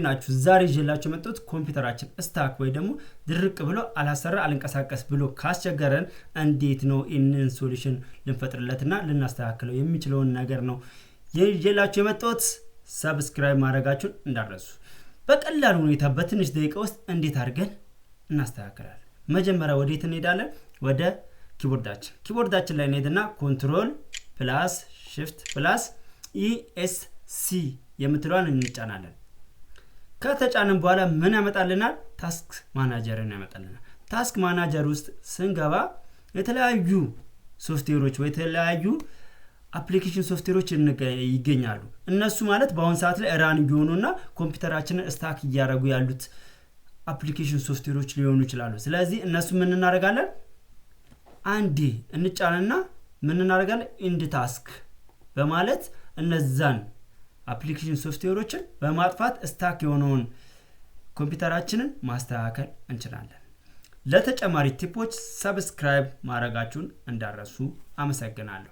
ናችሁ? ዛሬ ይዤላችሁ መጥቶት ኮምፒውተራችን ስታክ ወይ ደግሞ ድርቅ ብሎ አላሰራ አልንቀሳቀስ ብሎ ካስቸገረን እንዴት ነው ኢንን ሶሉሽን ልንፈጥርለትና ልናስተካክለው የሚችለውን ነገር ነው ይዤላችሁ የመጣሁት። ሰብስክራይብ ማድረጋችሁን እንዳትረሱ። በቀላል ሁኔታ በትንሽ ደቂቃ ውስጥ እንዴት አድርገን እናስተካክላለን? መጀመሪያ ወዴት እንሄዳለን? ወደ ኪቦርዳችን ላይ እንሄድና ኮንትሮል ፕላስ shift ፕላስ ESC የምትለዋን እንጫናለን። ከተጫነን በኋላ ምን ያመጣልናል? ታስክ ማናጀርን ያመጣልናል። ታስክ ማናጀር ውስጥ ስንገባ የተለያዩ ሶፍትዌሮች ወይ የተለያዩ አፕሊኬሽን ሶፍትዌሮች ይገኛሉ። እነሱ ማለት በአሁን ሰዓት ላይ ራን እየሆኑና ኮምፒውተራችንን ስታክ እያደረጉ ያሉት አፕሊኬሽን ሶፍትዌሮች ሊሆኑ ይችላሉ። ስለዚህ እነሱ ምን እናደርጋለን? አንዴ እንጫንና ምን እናደርጋለን? ኢንድ ታስክ በማለት እነዛን አፕሊኬሽን ሶፍትዌሮችን በማጥፋት ስታክ የሆነውን ኮምፒውተራችንን ማስተካከል እንችላለን። ለተጨማሪ ቲፖች ሰብስክራይብ ማድረጋችሁን እንዳትረሱ። አመሰግናለሁ።